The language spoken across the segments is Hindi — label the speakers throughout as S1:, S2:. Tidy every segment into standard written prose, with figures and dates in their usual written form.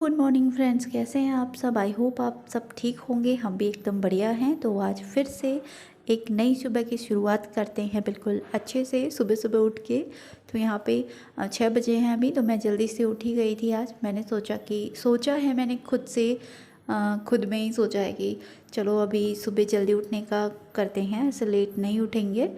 S1: गुड मॉर्निंग फ्रेंड्स, कैसे हैं आप सब। आई होप आप सब ठीक होंगे। हम भी एकदम बढ़िया हैं। तो आज फिर से एक नई सुबह की शुरुआत करते हैं बिल्कुल अच्छे से सुबह सुबह उठ के। तो यहाँ पे 6 बजे हैं अभी। तो मैं जल्दी से उठी गई थी। आज मैंने सोचा है मैंने खुद से खुद में ही सोचा है कि चलो अभी सुबह जल्दी उठने का करते हैं, ऐसे लेट नहीं उठेंगे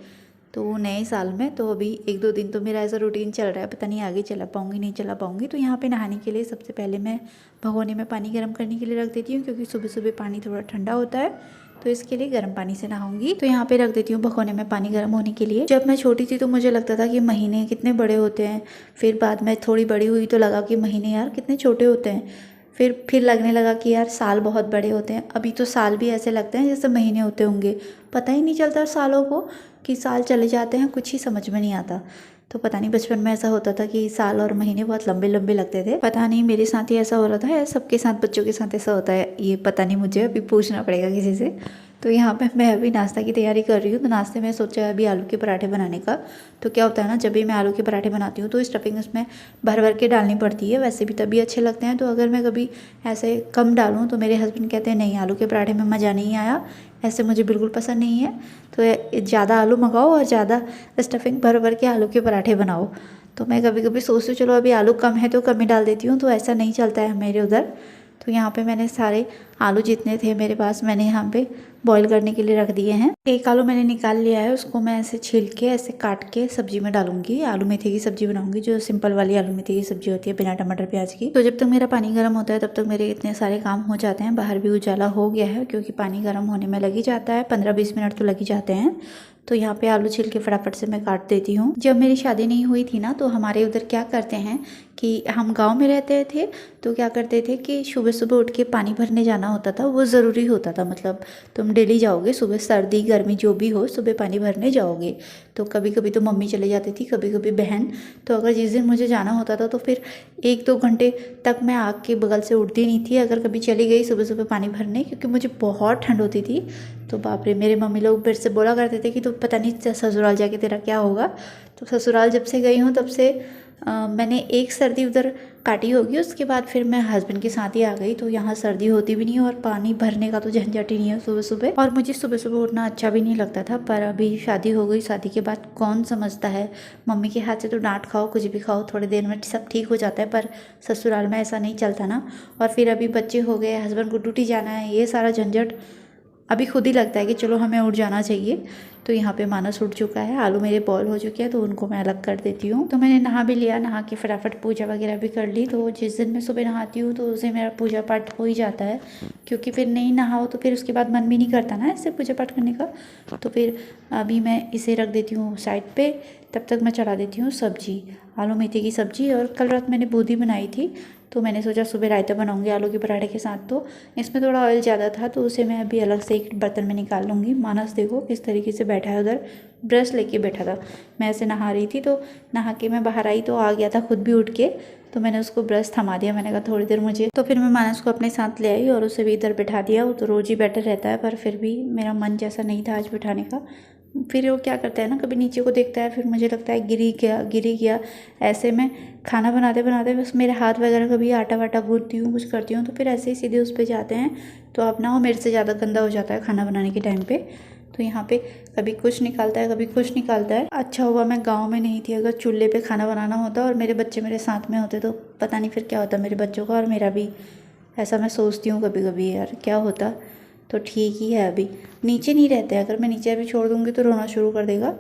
S1: तो नए साल में। तो अभी 1-2 दिन तो मेरा ऐसा रूटीन चल रहा है, पता नहीं आगे चला पाऊँगी नहीं चला पाऊँगी। तो यहाँ पे नहाने के लिए सबसे पहले मैं भगोने में पानी गर्म करने के लिए रख देती हूँ, क्योंकि सुबह सुबह पानी थोड़ा ठंडा होता है, तो इसके लिए गर्म पानी से नहाऊंगी। तो यहाँ पे रख देती हूँ भगोने में पानी गर्म होने के लिए। जब मैं छोटी थी तो मुझे लगता था कि महीने कितने बड़े होते हैं, फिर बाद में थोड़ी बड़ी हुई तो लगा कि महीने यार कितने छोटे होते हैं। फिर लगने लगा कि यार साल बहुत बड़े होते हैं। अभी तो साल भी ऐसे लगते हैं जैसे महीने होते होंगे, पता ही नहीं चलता सालों को कि साल चले जाते हैं, कुछ ही समझ में नहीं आता। तो पता नहीं बचपन में ऐसा होता था कि साल और महीने बहुत लंबे लंबे लगते थे। पता नहीं मेरे साथ ही ऐसा हो रहा था या सबके साथ, बच्चों के साथ ऐसा होता है, ये पता नहीं, मुझे अभी पूछना पड़ेगा किसी से। तो यहाँ पे मैं अभी नाश्ता की तैयारी कर रही हूँ। तो नाश्ते में सोचा अभी आलू के पराठे बनाने का। तो क्या होता है ना, जब भी मैं आलू के पराठे बनाती हूँ तो स्टफिंग उसमें भर भर के डालनी पड़ती है। वैसे भी तभी अच्छे लगते हैं। तो अगर मैं कभी ऐसे कम डालूँ तो मेरे हस्बैंड कहते हैं नहीं, आलू के पराठे में मज़ा नहीं आया, ऐसे मुझे बिल्कुल पसंद नहीं है। तो ज़्यादा आलू मंगाओ और ज़्यादा स्टफिंग भर भर के आलू के पराठे बनाओ। तो मैं कभी कभी सोचती हूँ चलो अभी आलू कम है तो कम ही डाल देती हूँ, तो ऐसा नहीं चलता है मेरे उधर। तो यहाँ पे मैंने सारे आलू जितने थे मेरे पास, मैंने यहाँ पे बॉईल करने के लिए रख दिए हैं। एक आलू मैंने निकाल लिया है, उसको मैं ऐसे छील के ऐसे काट के सब्जी में डालूंगी। आलू मेथी की सब्जी बनाऊंगी, जो सिंपल वाली आलू मेथी की सब्जी होती है बिना टमाटर प्याज की। तो जब तक मेरा पानी गर्म होता है तब तक मेरे इतने सारे काम हो जाते हैं। बाहर भी उजाला हो गया है, क्योंकि पानी गर्म होने में लग ही जाता है, 15-20 मिनट तो लग ही जाते हैं। तो यहाँ पे आलू छील के फटाफट से मैं काट देती हूँ। जब मेरी शादी नहीं हुई थी ना, तो हमारे उधर क्या करते हैं कि हम गांव में रहते थे, तो क्या करते थे कि सुबह सुबह उठ के पानी भरने जाना होता था। वो ज़रूरी होता था, मतलब तुम डेली जाओगे, सुबह सर्दी गर्मी जो भी हो सुबह पानी भरने जाओगे। तो कभी कभी तो मम्मी चले जाती थी, कभी कभी बहन। तो अगर जिस दिन मुझे जाना होता था तो फिर 1-2 घंटे तक मैं आग के बगल से उठती नहीं थी, अगर कभी चली गई सुबह सुबह पानी भरने, क्योंकि मुझे बहुत ठंड होती थी। तो बाप रे, मेरे मम्मी लोग फिर से बोला करते थे कि तो पता नहीं ससुराल जाके तेरा क्या होगा। तो ससुराल जब से गई हूँ तब से मैंने एक सर्दी उधर काटी होगी, उसके बाद फिर मैं हस्बैंड के साथ ही आ गई। तो यहाँ सर्दी होती भी नहीं है और पानी भरने का तो झंझट ही नहीं है सुबह सुबह। और मुझे सुबह सुबह उठना अच्छा भी नहीं लगता था, पर अभी शादी हो गई, शादी के बाद कौन समझता है। मम्मी के हाथ से तो डांट खाओ, कुछ भी खाओ, थोड़ी देर में सब ठीक हो जाता है, पर ससुराल में ऐसा नहीं चलता ना। और फिर अभी बच्चे हो गए, हस्बैंड को ड्यूटी जाना है, ये सारा झंझट अभी खुद ही लगता है कि चलो हमें उठ जाना चाहिए। तो यहाँ पे मानस उठ चुका है, आलू मेरे बॉयल हो चुके हैं, तो उनको मैं अलग कर देती हूँ। तो मैंने नहा भी लिया, नहा के फटाफट पूजा वगैरह भी कर ली। तो जिस दिन मैं सुबह नहाती हूँ तो उस दिन मेरा पूजा पाठ हो ही जाता है, क्योंकि फिर नहीं नहाओ तो फिर उसके बाद मन भी नहीं करता ना ऐसे पूजा पाठ करने का। तो फिर अभी मैं इसे रख देती हूँ साइड पे, तब तक मैं चढ़ा देती हूँ सब्जी, आलू मेथी की सब्जी। और कल रात मैंने बूंदी बनाई थी, तो मैंने सोचा सुबह रायता बनाऊंगी आलू के पराठे के साथ। तो इसमें थोड़ा ऑयल ज़्यादा था, तो उसे मैं अभी अलग से एक बर्तन में निकाल लूँगी। मानस देखो किस तरीके से बैठा है उधर, ब्रश लेके बैठा था। मैं ऐसे नहा रही थी, तो नहा के मैं बाहर आई तो आ गया था खुद भी उठ के। तो मैंने उसको ब्रश थमा दिया, मैंने कहा थोड़ी देर मुझे। तो फिर मैं मानस को अपने साथ ले आई और उसे भी इधर बैठा दिया। वो तो रोज़ ही बैठा रहता है, पर फिर भी मेरा मन जैसा नहीं था आज बिठाने का। फिर वो क्या करता है ना, कभी नीचे को देखता है, फिर मुझे लगता है गिरी गया। ऐसे में खाना बनाते बनाते बस मेरे हाथ वगैरह कभी आटा वाटा गूंथती हूँ, कुछ करती हूँ, तो फिर ऐसे ही सीधे उस पर जाते हैं। तो अब ना वो मेरे से ज़्यादा गंदा हो जाता है खाना बनाने के टाइम पे। तो यहाँ पे कभी कुछ निकालता है, कभी कुछ निकालता है। अच्छा हुआ मैं गाँव में नहीं थी, अगर चूल्हे पे खाना बनाना होता और मेरे बच्चे मेरे साथ में होते तो पता नहीं फिर क्या होता मेरे बच्चों का और मेरा भी। ऐसा मैं सोचती हूँ कभी कभी, यार क्या होता। तो ठीक ही है, अभी नीचे नहीं रहते, अगर मैं नीचे अभी छोड़ दूँगी तो रोना शुरू कर देगा,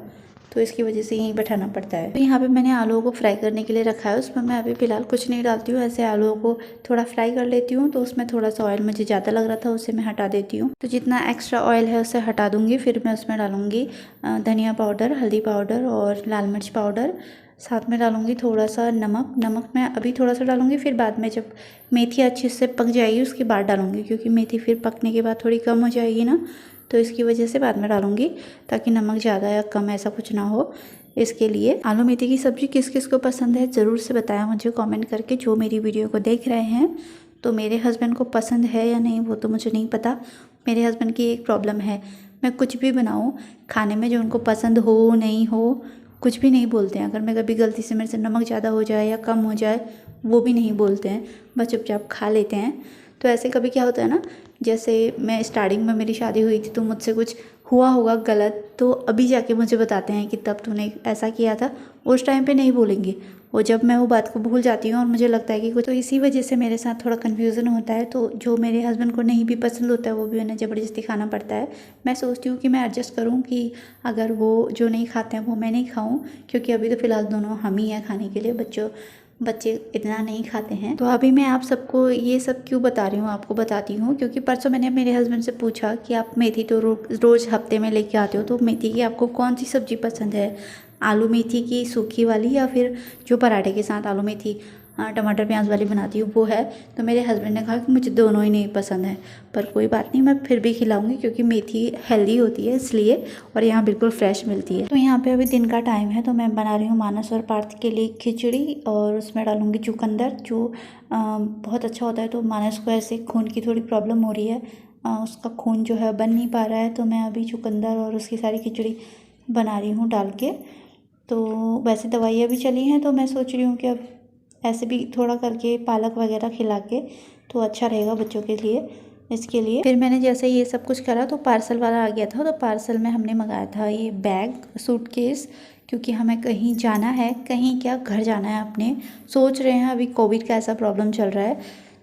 S1: तो इसकी वजह से यहीं बैठाना पड़ता है। तो यहाँ पे मैंने आलूओं को फ्राई करने के लिए रखा है, उसमें मैं अभी फ़िलहाल कुछ नहीं डालती हूँ, ऐसे आलूओं को थोड़ा फ्राई कर लेती हूँ। तो उसमें थोड़ा सा ऑयल मुझे ज़्यादा लग रहा था, उसे मैं हटा देती हूँ। तो जितना एक्स्ट्रा ऑयल है उसे हटा दूँगी। फिर मैं उसमें डालूँगी धनिया पाउडर, हल्दी पाउडर और लाल मिर्च पाउडर। साथ में डालूँगी थोड़ा सा नमक मैं अभी थोड़ा सा डालूँगी, फिर बाद में जब मेथी अच्छे से पक जाएगी उसके बाद डालूँगी, क्योंकि मेथी फिर पकने के बाद थोड़ी कम हो जाएगी ना, तो इसकी वजह से बाद में डालूँगी, ताकि नमक ज़्यादा या कम ऐसा कुछ ना हो। इसके लिए आलू मेथी की सब्ज़ी किस किस को पसंद है ज़रूर से बताया मुझे कमेंट करके, जो मेरी वीडियो को देख रहे हैं। तो मेरे हस्बैंड को पसंद है या नहीं वो तो मुझे नहीं पता। मेरे हस्बैंड की एक प्रॉब्लम है, मैं कुछ भी बनाऊँ खाने में, जो उनको पसंद हो नहीं हो कुछ भी नहीं बोलते हैं। अगर मैं कभी गलती से मेरे से नमक ज़्यादा हो जाए या कम हो जाए, वो भी नहीं बोलते हैं, बस चुपचाप खा लेते हैं। तो ऐसे कभी क्या होता है ना, जैसे मैं स्टार्टिंग में मेरी शादी हुई थी तो मुझसे कुछ हुआ होगा गलत, तो अभी जाके मुझे बताते हैं कि तब तूने ऐसा किया था। उस टाइम पे नहीं बोलेंगे, और जब मैं वो बात को भूल जाती हूँ और मुझे लगता है कि कुछ, तो इसी वजह से मेरे साथ थोड़ा कन्फ्यूज़न होता है। तो जो मेरे हस्बैंड को नहीं भी पसंद होता है वो भी उन्हें ज़बरदस्ती खाना पड़ता है। मैं सोचती हूँ कि मैं एडजस्ट करूँ कि अगर वो जो नहीं खाते हैं वो मैं नहीं खाऊँ, क्योंकि अभी तो फ़िलहाल दोनों हम ही हैं खाने के लिए, बच्चे इतना नहीं खाते हैं। तो अभी मैं आप सबको ये सब क्यों बता रही हूँ, आपको बताती हूँ, क्योंकि परसों मैंने मेरे हस्बैंड से पूछा कि आप मेथी तो रोज़ हफ्ते में लेके आते हो, तो मेथी की आपको कौन सी सब्ज़ी पसंद है, आलू मेथी की सूखी वाली या फिर जो पराठे के साथ आलू मेथी टमाटर प्याज वाली बनाती हूँ वो है। तो मेरे हस्बैंड ने कहा कि मुझे दोनों ही नहीं पसंद है, पर कोई बात नहीं, मैं फिर भी खिलाऊंगी क्योंकि मेथी हेल्दी होती है इसलिए, और यहाँ बिल्कुल फ्रेश मिलती है। तो यहाँ पे अभी दिन का टाइम है, तो मैं बना रही हूँ मानस और पार्थ के लिए खिचड़ी, और उसमें डालूंगी चुकंदर जो बहुत अच्छा होता है। तो मानस को ऐसे खून की थोड़ी प्रॉब्लम हो रही है, उसका खून जो है बन नहीं पा रहा है, तो मैं अभी चुकंदर और उसकी सारी खिचड़ी बना रही हूँ डाल के। तो वैसे दवाइयाँ भी चली हैं, तो मैं सोच रही हूँ कि अब ऐसे भी थोड़ा करके पालक वगैरह खिला के तो अच्छा रहेगा बच्चों के लिए, इसके लिए। फिर मैंने जैसे ये सब कुछ करा तो पार्सल वाला आ गया था, तो पार्सल में हमने मंगाया था ये बैग सूटकेस, क्योंकि हमें कहीं जाना है, कहीं क्या घर जाना है अपने, सोच रहे हैं। अभी कोविड का ऐसा प्रॉब्लम चल रहा है,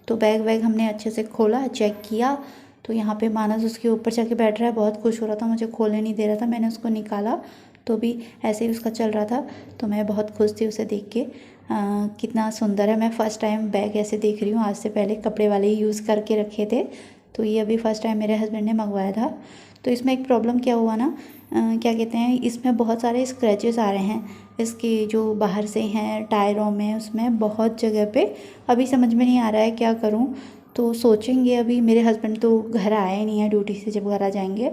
S1: तो बैग हमने अच्छे से खोला, चेक किया। तो यहाँ पे मानस उसके ऊपर जाके बैठ रहा है, बहुत खुश हो रहा था, मुझे खोलने नहीं दे रहा था। मैंने उसको निकाला तो भी ऐसे ही उसका चल रहा था, तो मैं बहुत खुश थी उसे देख के। कितना सुंदर है। मैं फ़र्स्ट टाइम बैग ऐसे देख रही हूँ, आज से पहले कपड़े वाले ही यूज़ करके रखे थे, तो ये अभी फ़र्स्ट टाइम मेरे हस्बैंड ने मंगवाया था। तो इसमें एक प्रॉब्लम क्या हुआ ना, क्या कहते हैं, इसमें बहुत सारे स्क्रैचेस आ रहे हैं, इसके जो बाहर से हैं टायरों में, उसमें बहुत जगह पे। अभी समझ में नहीं आ रहा है क्या करूँ, तो सोचेंगे। अभी मेरे हस्बैंड तो घर आए नहीं है ड्यूटी से, जब घर आ जाएंगे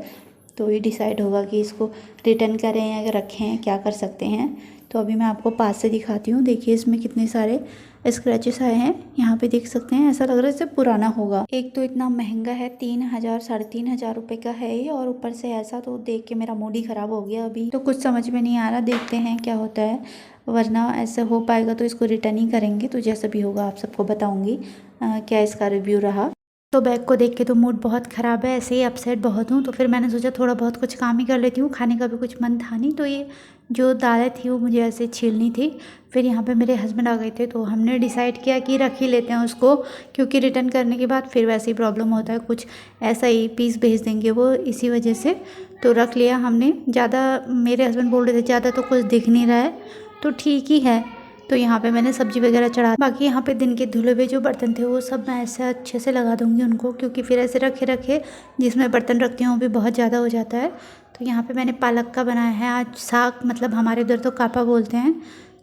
S1: तो ये डिसाइड होगा कि इसको रिटर्न करें या रखें, क्या कर सकते हैं। तो अभी मैं आपको पास से दिखाती हूँ। देखिए इसमें कितने सारे स्क्रैचेस आए हैं, यहाँ पे देख सकते हैं, ऐसा लग रहा है जैसे पुराना होगा। एक तो इतना महंगा है, 3,000 3,500 रुपये का है ये, और ऊपर से ऐसा, तो देख के मेरा मूड ही ख़राब हो गया। अभी तो कुछ समझ में नहीं आ रहा, देखते हैं क्या होता है, वरना ऐसे हो पाएगा तो इसको रिटर्न ही करेंगे। तो जैसा भी होगा आप सबको बताऊँगी क्या इसका रिव्यू रहा। तो बैग को देख के तो मूड बहुत ख़राब है, ऐसे ही अपसेट बहुत हूँ। तो फिर मैंने सोचा थोड़ा बहुत कुछ काम ही कर लेती हूँ, खाने का भी कुछ मन था नहीं। तो ये जो दालें थी वो मुझे ऐसे छीलनी थी। फिर यहाँ पे मेरे हस्बैंड आ गए थे, तो हमने डिसाइड किया कि रख ही लेते हैं उसको, क्योंकि रिटर्न करने के बाद फिर वैसे ही प्रॉब्लम होता है, कुछ ऐसा ही पीस भेज देंगे वो, इसी वजह से तो रख लिया हमने। ज़्यादा मेरे हस्बैंड बोल रहे थे ज़्यादा तो कुछ दिख नहीं रहा है, तो ठीक ही है। तो यहाँ पे मैंने सब्जी वगैरह चढ़ा, बाकी यहाँ पे दिन के धुले हुए जो बर्तन थे वो सब मैं ऐसे अच्छे से लगा दूँगी उनको, क्योंकि फिर ऐसे रखे रखे जिसमें बर्तन रखती हूँ वो भी बहुत ज़्यादा हो जाता है। तो यहाँ पे मैंने पालक का बनाया है आज साग, मतलब हमारे इधर तो कापा बोलते हैं।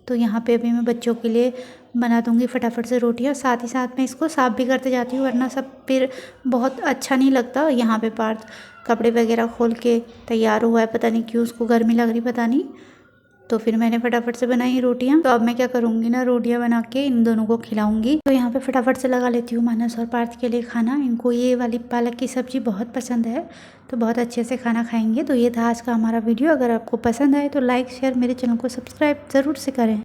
S1: तो यहाँ पे अभी मैं बच्चों के लिए बना दूँगी फटाफट से रोटियाँ, साथ ही साथ मैं इसको साफ़ भी करते जाती हूँ, वरना सब फिर बहुत अच्छा नहीं लगता। यहाँ पे पार्थ कपड़े वगैरह खोल के तैयार हुआ है, पता नहीं क्यों उसको गर्मी लग रही, पता नहीं। तो फिर मैंने फटाफट से बनाई रोटियां। तो अब मैं क्या करूँगी ना, रोटियां बना के इन दोनों को खिलाऊंगी। तो यहाँ पे फटाफट से लगा लेती हूँ मानस और पार्थ के लिए खाना। इनको ये वाली पालक की सब्ज़ी बहुत पसंद है, तो बहुत अच्छे से खाना खाएंगे। तो ये था आज का हमारा वीडियो। अगर आपको पसंद आए तो लाइक शेयर, मेरे चैनल को सब्सक्राइब ज़रूर से करें।